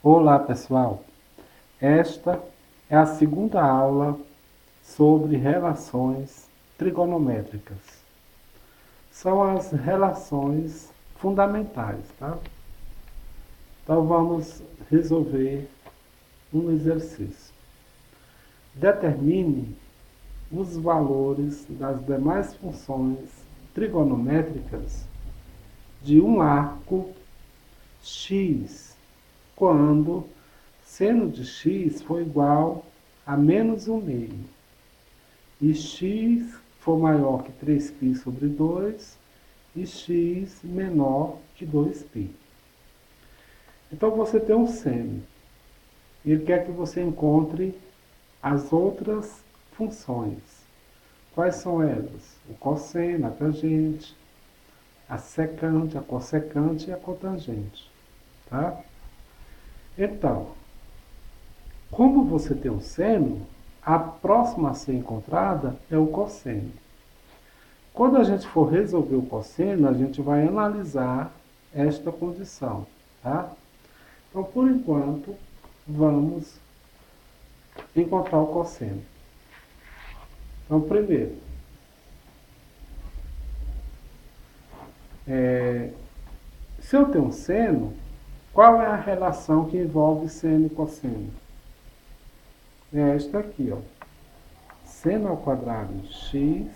Olá, pessoal. Esta é a segunda aula sobre relações trigonométricas. São as relações fundamentais, tá? Então vamos resolver um exercício. Determine os valores das demais funções trigonométricas de um arco x quando seno de x for igual a menos 1/2 e x for maior que 3π sobre 2 e x menor que 2π. Então você tem um seno e ele quer que você encontre as outras funções. Quais são elas? O cosseno, a tangente, a secante, a cossecante e a cotangente. Tá? Então, como você tem um seno, a próxima a ser encontrada é o cosseno. Quando a gente for resolver o cosseno, a gente vai analisar esta condição, tá? Então, por enquanto, vamos encontrar o cosseno. Então, primeiro, se eu tenho um seno, qual é a relação que envolve seno e cosseno? É esta aqui, ó. Seno ao quadrado de x,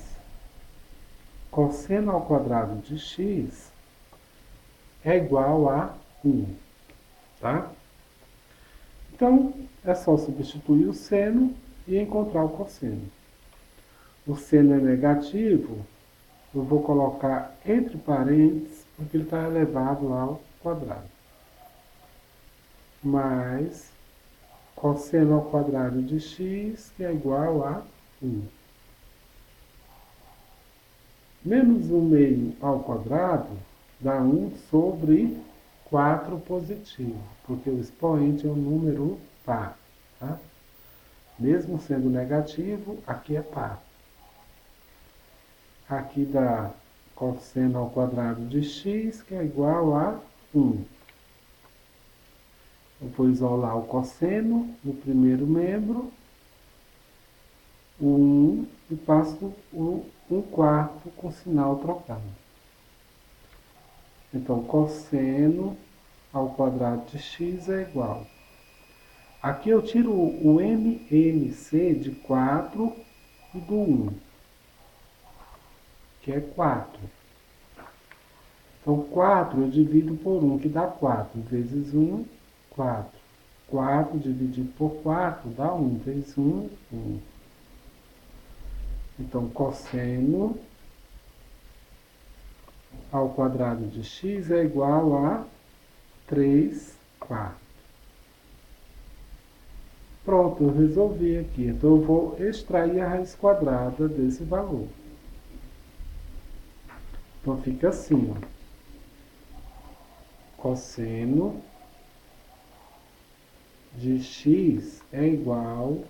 cosseno ao quadrado de x é igual a 1, tá? Então, é só substituir o seno e encontrar o cosseno. O seno é negativo, eu vou colocar entre parênteses, porque ele está elevado ao quadrado. Mais cosseno ao quadrado de x, que é igual a 1. Menos 1/2 ao quadrado dá 1 sobre 4 positivo, porque o expoente é um número par. Tá? Mesmo sendo negativo, aqui é par. Aqui dá cosseno ao quadrado de x, que é igual a 1. Eu vou isolar o cosseno no primeiro membro, o 1, e passo o 1/4 com sinal trocado. Então, cosseno ao quadrado de x é igual. Aqui eu tiro o MNC de 4 e do 1, que é 4. Então, 4 eu divido por 1, que dá 4. Vezes 1, 4. 4 dividido por 4 dá 1. Vezes 1, 1. Então, cosseno ao quadrado de x é igual a 3/4. Pronto, eu resolvi aqui. Então, eu vou extrair a raiz quadrada desse valor. Então, fica assim, ó. Cosseno de x é igual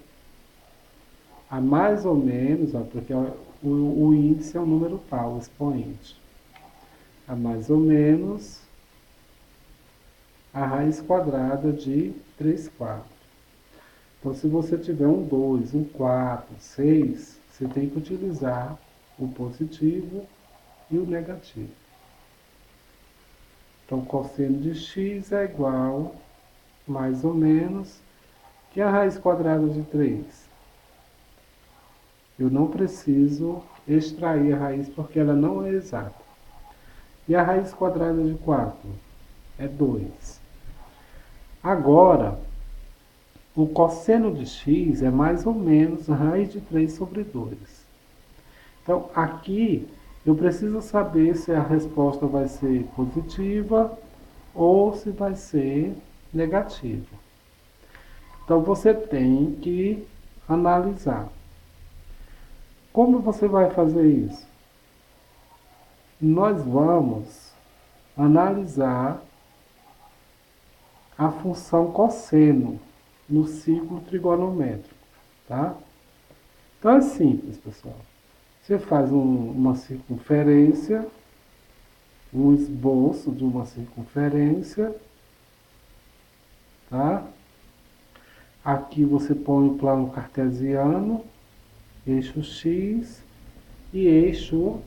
a mais ou menos, ó, porque o índice é um número par, o expoente. A mais ou menos a raiz quadrada de 3/4. Então, se você tiver um 2, um 4, 6, você tem que utilizar o positivo e o negativo. Então, cosseno de x é igual, mais ou menos, que a raiz quadrada de 3. Eu não preciso extrair a raiz porque ela não é exata. E a raiz quadrada de 4 é 2. Agora, o cosseno de x é mais ou menos a raiz de 3 sobre 2. Então, aqui, eu preciso saber se a resposta vai ser positiva ou se vai ser negativa. Então, você tem que analisar. Como você vai fazer isso? Nós vamos analisar a função cosseno no ciclo trigonométrico, tá? Então é simples, pessoal. Você faz uma circunferência, um esboço de uma circunferência, tá? Aqui você põe o plano cartesiano, eixo X e eixo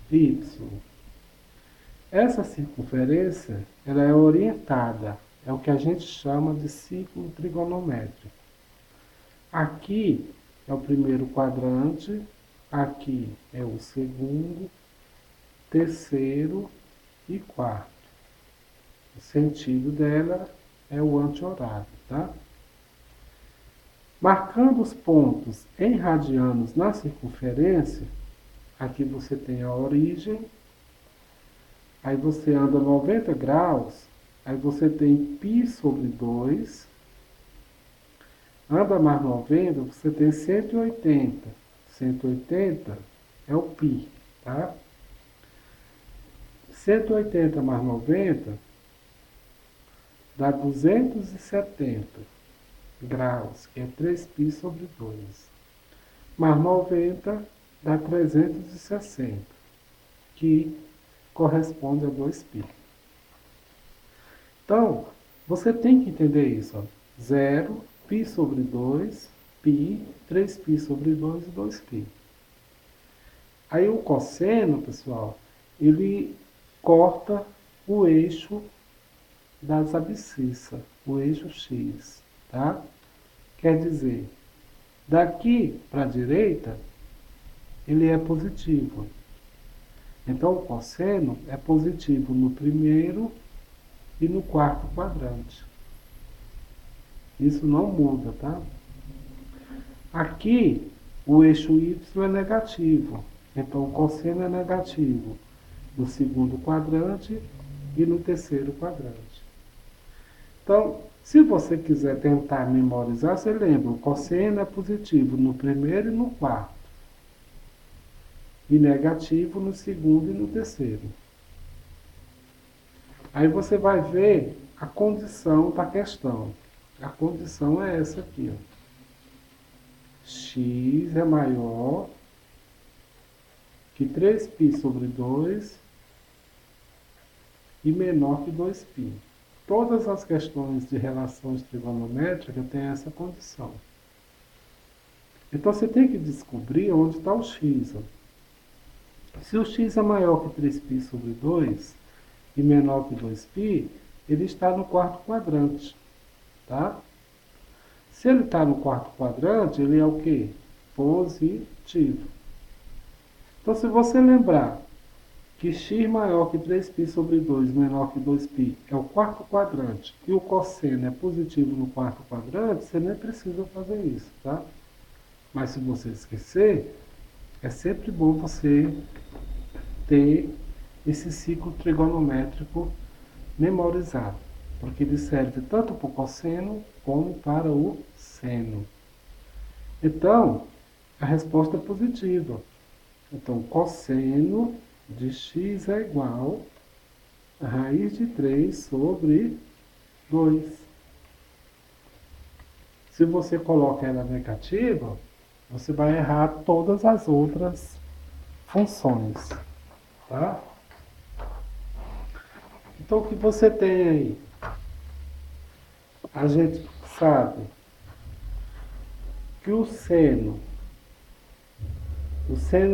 Y. Essa circunferência, ela é orientada, é o que a gente chama de círculo trigonométrico. Aqui é o primeiro quadrante, aqui é o segundo, terceiro e quarto. O sentido dela é o anti-horário, tá? Marcando os pontos em radianos na circunferência, aqui você tem a origem, aí você anda 90 graus, aí você tem π sobre 2, anda mais 90, você tem 180. 180 é o π, tá? 180 mais 90 dá 270 graus, que é 3π sobre 2. Mais 90 dá 360, que corresponde a 2π. Então, você tem que entender isso. Ó. 0, π sobre 2, π, 3π sobre 2 e 2π. Aí o cosseno, pessoal, ele corta o eixo das abscissas, o eixo X, tá? Quer dizer, daqui para a direita, ele é positivo. Então, o cosseno é positivo no primeiro e no quarto quadrante. Isso não muda, tá? Aqui, o eixo Y é negativo. Então, o cosseno é negativo no segundo quadrante e no terceiro quadrante. Então, se você quiser tentar memorizar, você lembra, o cosseno é positivo no primeiro e no quarto. E negativo no segundo e no terceiro. Aí você vai ver a condição da questão. A condição é essa aqui, ó. X é maior que 3π sobre 2 e menor que 2π. Todas as questões de relações trigonométricas têm essa condição. Então você tem que descobrir onde está o x. Ó. Se o x é maior que 3π sobre 2 e menor que 2π, ele está no quarto quadrante. Tá? Se ele está no quarto quadrante, ele é o quê? Positivo. Então, se você lembrar que x maior que 3π sobre 2 menor que 2π é o quarto quadrante e o cosseno é positivo no quarto quadrante, você nem precisa fazer isso, tá? Mas se você esquecer, é sempre bom você ter esse ciclo trigonométrico memorizado, porque ele serve tanto para o cosseno como para o seno. Então, a resposta é positiva. Então, cosseno de x é igual a raiz de 3 sobre 2. Se você coloca ela negativa, você vai errar todas as outras funções. Tá? Então, o que você tem aí? A gente sabe que o seno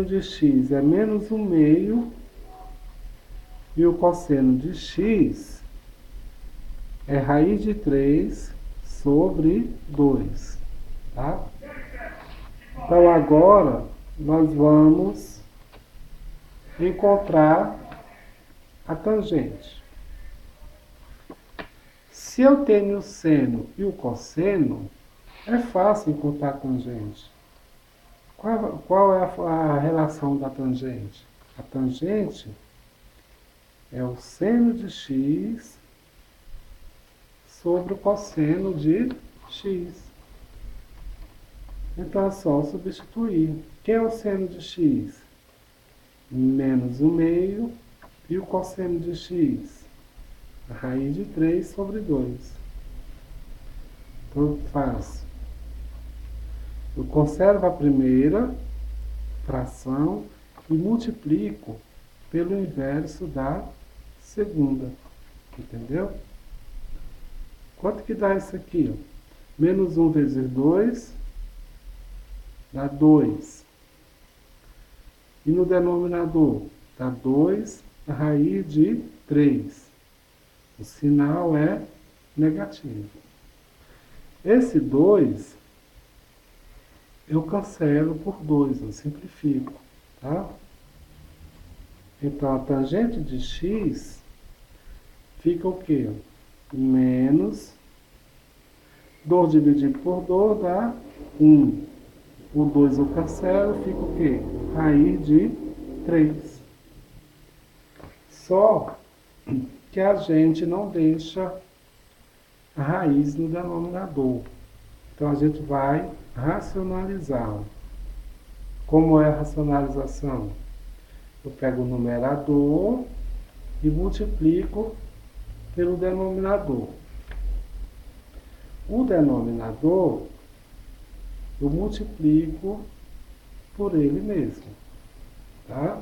de x é menos 1/2 e o cosseno de x é raiz de 3 sobre 2. Tá? Então, agora, nós vamos encontrar a tangente. Se eu tenho o seno e o cosseno, é fácil encontrar a tangente. Qual é a relação da tangente? A tangente é o seno de x sobre o cosseno de x. Então é só substituir. Quem é o seno de x? Menos 1/2 e o cosseno de x? A raiz de 3 sobre 2. Então fácil. Eu conservo a primeira fração e multiplico pelo inverso da segunda. Entendeu? Quanto que dá isso aqui? Menos 1 vezes 2 dá 2. E no denominador, dá 2 raiz de 3. O sinal é negativo. Esse 2, eu cancelo por 2, eu simplifico, tá? Então, a tangente de x fica o quê? Menos 2 dividido por 2 dá 1. O 2 eu cancelo, fica o quê? Raiz de 3. Só que a gente não deixa a raiz no denominador. Então, a gente vai racionalizar. Como é a racionalização? Eu pego o numerador e multiplico pelo denominador. O denominador, eu multiplico por ele mesmo. Tá?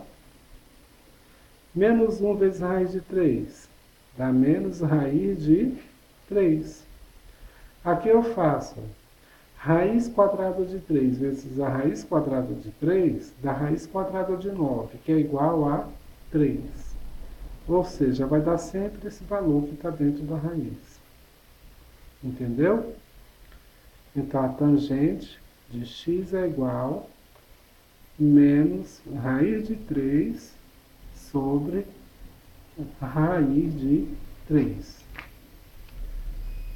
Menos 1 vezes raiz de 3 dá menos raiz de 3. Aqui eu faço raiz quadrada de 3 vezes a raiz quadrada de 3 dá raiz quadrada de 9, que é igual a 3. Ou seja, vai dar sempre esse valor que está dentro da raiz. Entendeu? Então, a tangente de x é igual a menos raiz de 3 sobre a raiz de 3.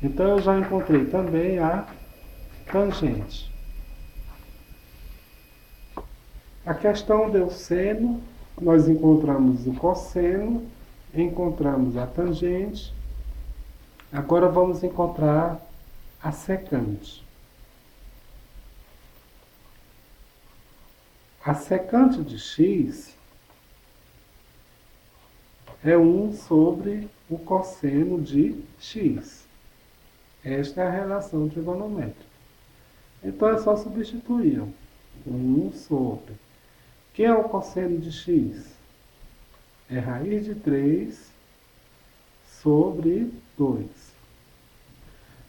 Então, eu já encontrei também a tangente. A questão deu seno, nós encontramos o cosseno, encontramos a tangente. Agora vamos encontrar a secante. A secante de x é 1 sobre o cosseno de x. Esta é a relação trigonométrica. Então é só substituir. 1 sobre. Quem é o cosseno de x? É raiz de 3 sobre 2.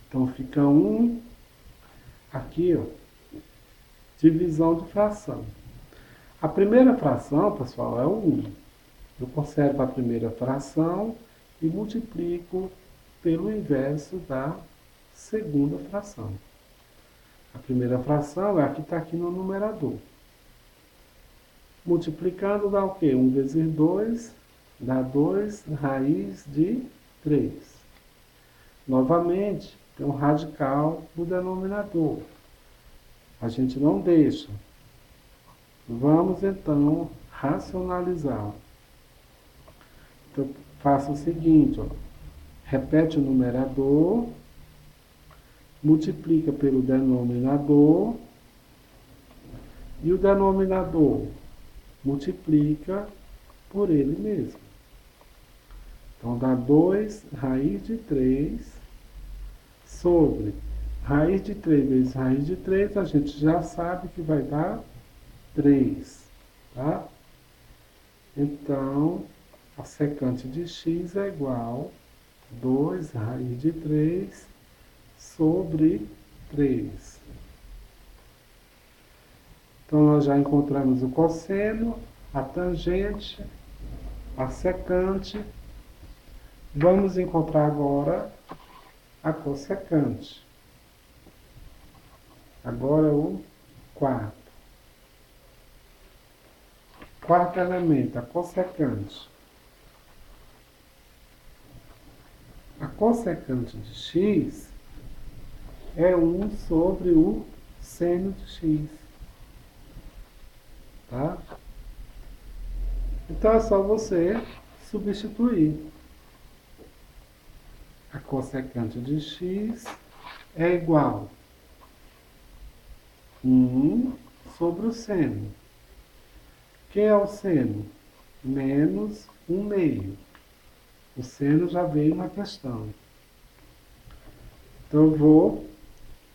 Então fica 1 aqui, ó, divisão de fração. A primeira fração, pessoal, é o 1. Eu conservo a primeira fração e multiplico pelo inverso da segunda fração. A primeira fração é a que está aqui no numerador. Multiplicando dá o quê? 1 vezes 2 dá 2 raiz de 3. Novamente, tem um radical no denominador. A gente não deixa. Vamos, então, racionalizar. Então, faça o seguinte, ó. Repete o numerador, multiplica pelo denominador, e o denominador multiplica por ele mesmo. Então, dá 2 raiz de 3 sobre raiz de 3 vezes raiz de 3, a gente já sabe que vai dar 3, tá? Então, a secante de x é igual a 2 raiz de 3 sobre 3. Então, nós já encontramos o cosseno, a tangente, a secante. Vamos encontrar agora a cossecante. Agora o quarto. Quarto elemento, a cossecante. A cossecante de x é 1 sobre o seno de x. Tá? Então é só você substituir. A cossecante de x é igual a 1 sobre o seno. Quem é o seno? Menos 1 meio. O seno já veio na questão. Então, eu vou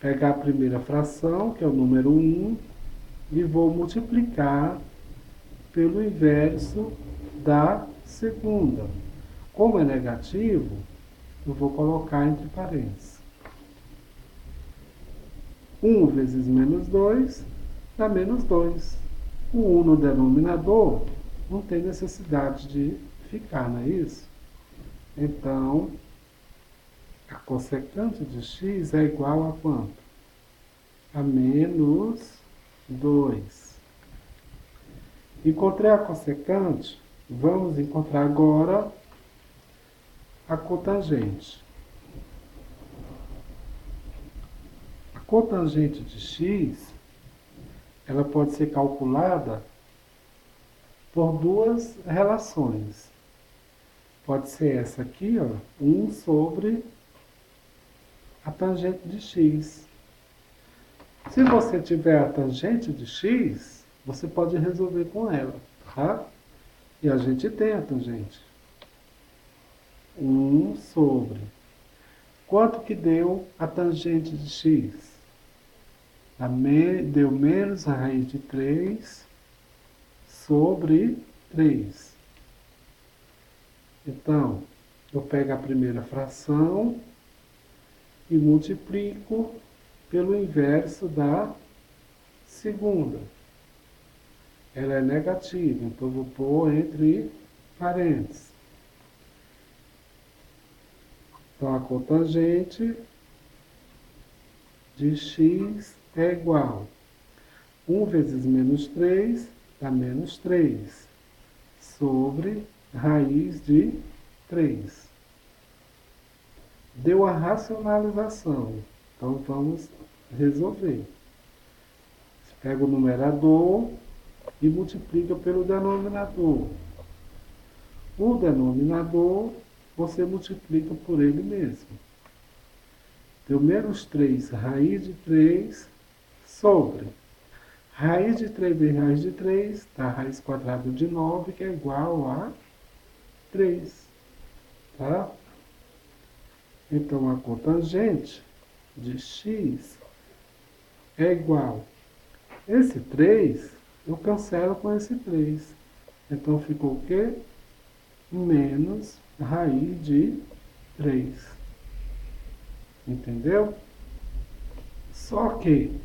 pegar a primeira fração, que é o número 1, e vou multiplicar pelo inverso da segunda. Como é negativo, eu vou colocar entre parênteses. 1 vezes menos 2 dá menos 2. O 1 no denominador não tem necessidade de ficar, não é isso? Então, a cossecante de x é igual a quanto? A menos 2. Encontrei a cossecante, vamos encontrar agora a cotangente. A cotangente de x, ela pode ser calculada por duas relações. Pode ser essa aqui, ó, 1 sobre a tangente de x. Se você tiver a tangente de x, você pode resolver com ela, tá? E a gente tem a tangente. 1 sobre. Quanto que deu a tangente de x? Deu menos a raiz de 3 sobre 3. Então, eu pego a primeira fração e multiplico pelo inverso da segunda. Ela é negativa, então eu vou pôr entre parênteses. Então, a cotangente de x é igual a 1 vezes menos 3 dá menos 3 sobre raiz de 3. Deu a racionalização. Então, vamos resolver. Você pega o numerador e multiplica pelo denominador. O denominador, você multiplica por ele mesmo. Deu menos 3, raiz de 3, sobre. Raiz de 3 vezes raiz de 3, dá raiz quadrada de 9, que é igual a 3. Tá? Então, a cotangente de x é igual. Esse 3, eu cancelo com esse 3. Então, ficou o quê? Menos raiz de 3. Entendeu? Só que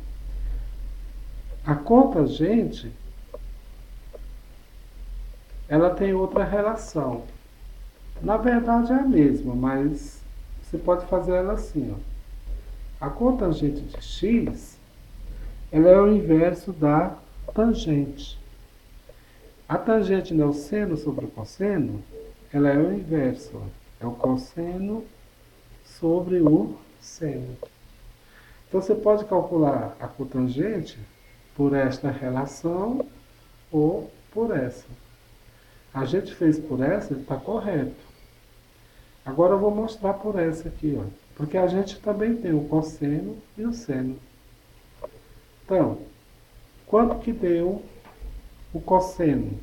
a cotangente, ela tem outra relação. Na verdade é a mesma, mas você pode fazer ela assim, ó. A cotangente de x, ela é o inverso da tangente. A tangente não é o seno sobre o cosseno, ela é o inverso, ó. É o cosseno sobre o seno. Então você pode calcular a cotangente por esta relação ou por essa. A gente fez por essa, está correto. Agora eu vou mostrar por essa aqui, ó, porque a gente também tem o cosseno e o seno. Então, quanto que deu o cosseno?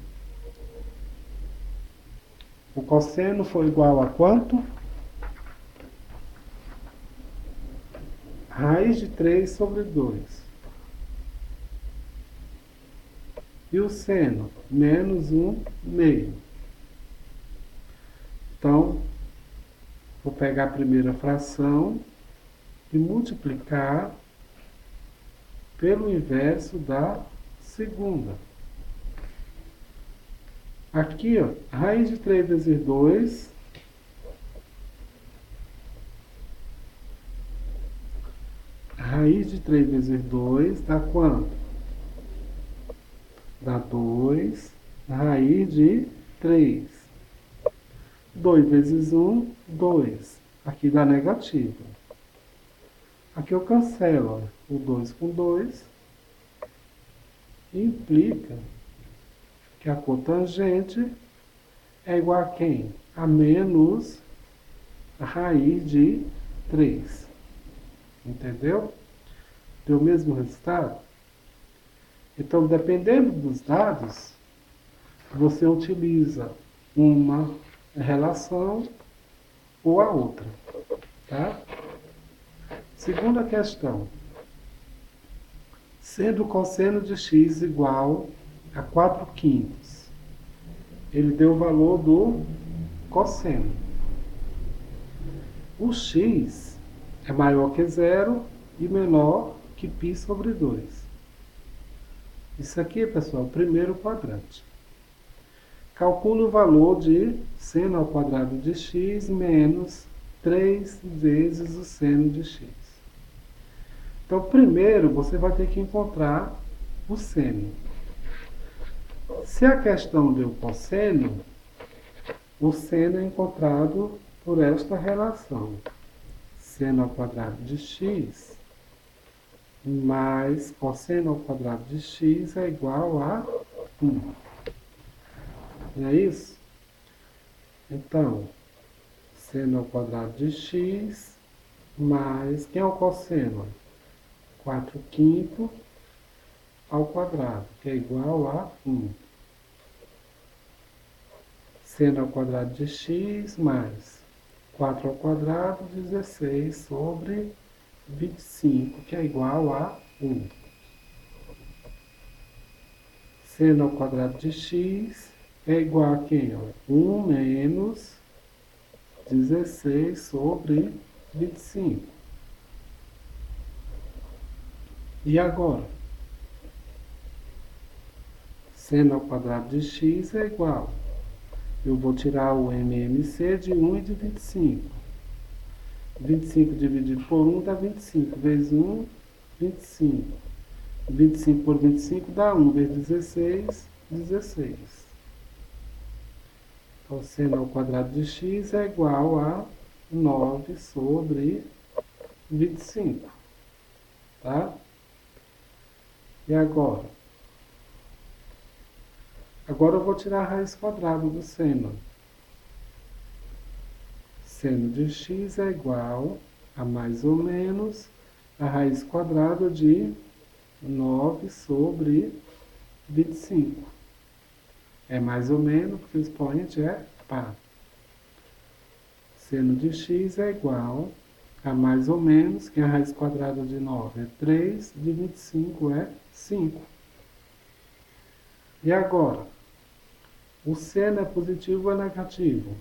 O cosseno foi igual a quanto? Raiz de 3 sobre 2. E o seno? Menos 1 meio. Então, vou pegar a primeira fração e multiplicar pelo inverso da segunda. Aqui, ó, raiz de 3 vezes 2. Raiz de 3 vezes 2 dá quanto? Dá 2. Raiz de 3. 2 vezes 1, 2. Aqui dá negativo. Aqui eu cancelo, ó, o 2 com 2. Implica que a cotangente é igual a quem? A menos a raiz de 3. Entendeu? Deu o mesmo resultado? Então, dependendo dos dados, você utiliza uma relação ou a outra. Tá? Segunda questão. Sendo o cosseno de x igual a 4/5, ele deu o valor do cosseno. O x é maior que 0 e menor que π sobre 2. Isso aqui, pessoal, é o primeiro quadrante. Calcule o valor de seno ao quadrado de x menos 3 vezes o seno de x. Então, primeiro, você vai ter que encontrar o seno. Se a questão deu cosseno, o seno é encontrado por esta relação. Seno ao quadrado de x mais cosseno ao quadrado de x é igual a 1. Não é isso? Então, seno ao quadrado de x mais... Quem é o cosseno? 4/5 ao quadrado, que é igual a 1. Seno ao quadrado de x mais 4 ao quadrado, 16 sobre 25, que é igual a 1. Seno ao quadrado de x é igual a quem? 1 menos 16 sobre 25. E agora? Seno ao quadrado de x é igual. Eu vou tirar o MMC de 1 e de 25. 25 dividido por 1 dá 25. Vezes 1, 25. 25 por 25 dá 1. Vezes 16, 16. Então, seno ao quadrado de x é igual a 9 sobre 25. Tá? E agora? Agora eu vou tirar a raiz quadrada do seno. Seno de x é igual a mais ou menos a raiz quadrada de 9 sobre 25. É mais ou menos, porque o expoente é par. Seno de x é igual a mais ou menos, que a raiz quadrada de 9 é 3, de 25 é 5. E agora? O seno é positivo ou é negativo?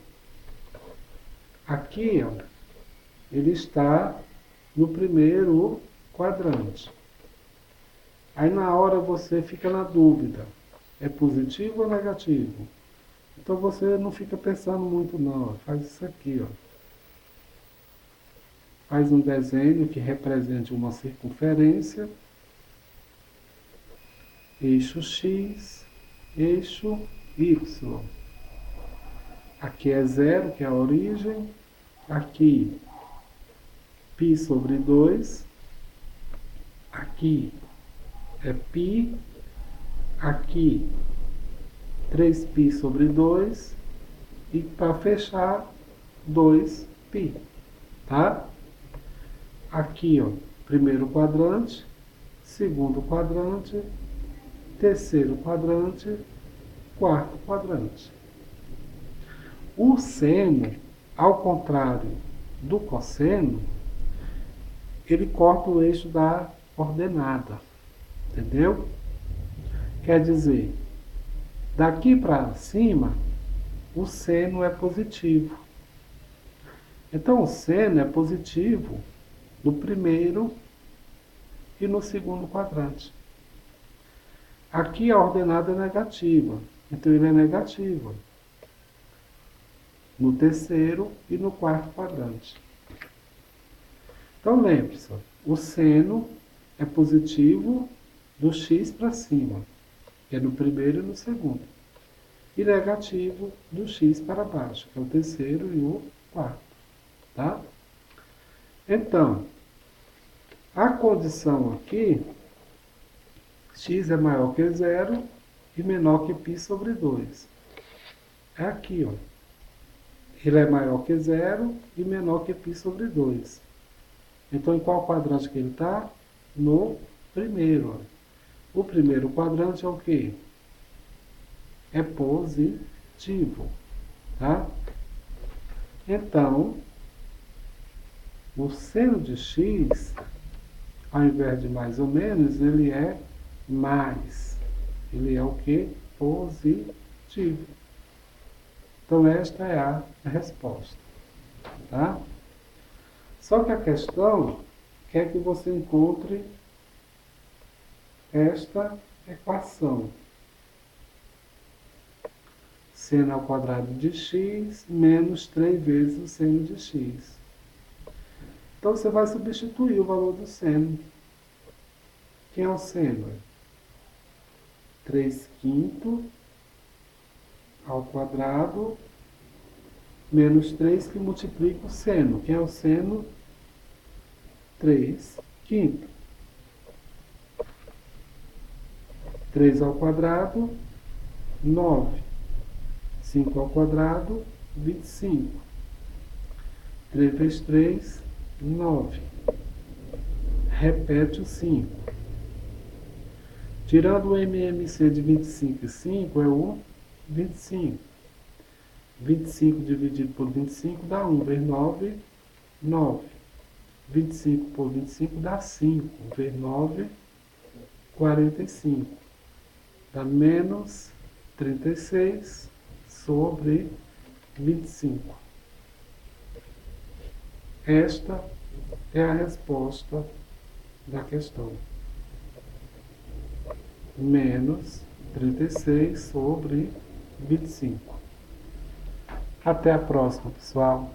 Aqui, ó, ele está no primeiro quadrante. Aí na hora você fica na dúvida, é positivo ou negativo? Então você não fica pensando muito não, faz isso aqui, ó. Faz um desenho que represente uma circunferência, eixo x, eixo y. Aqui é 0, que é a origem. Aqui, π sobre 2. Aqui é π. Aqui, 3π sobre 2. E para fechar, 2π. Tá? Aqui, ó, primeiro quadrante, segundo quadrante, terceiro quadrante, quarto quadrante. O seno, ao contrário do cosseno, ele corta o eixo da ordenada, entendeu? Quer dizer, daqui para cima, o seno é positivo. Então, o seno é positivo no primeiro e no segundo quadrante. Aqui a ordenada é negativa, então ele é negativo no terceiro e no quarto quadrante. Então lembre-se, o seno é positivo do x para cima, que é no primeiro e no segundo, e negativo do x para baixo, que é o terceiro e o quarto. Tá? Então, a condição aqui, x é maior que 0 e menor que π sobre 2. É aqui, ó. Ele é maior que 0 e menor que π sobre 2. Então, em qual quadrante que ele está? No primeiro. Ó. O primeiro quadrante é o quê? É positivo. Tá? Então, o seno de x, ao invés de mais ou menos, ele é mais. Ele é o quê? Positivo. Então, esta é a resposta. Tá? Só que a questão quer que você encontre esta equação. Seno ao quadrado de x menos 3 vezes o seno de x. Então, você vai substituir o valor do seno. Quem é o seno? 3/5 ao quadrado menos 3 que multiplica o seno. Quem é o seno? 3/5. 3 ao quadrado, 9. 5 ao quadrado, 25. 3 vezes 3, 9. Repete o 5. Tirando o MMC de 25 e 5 é o 25. 25 dividido por 25 dá 1. Vezes 9, 9. 25 por 25 dá 5. Vezes 9, 45. Dá menos 36 sobre 25. Esta é a resposta da questão. Menos 36 sobre 25. Até a próxima, pessoal.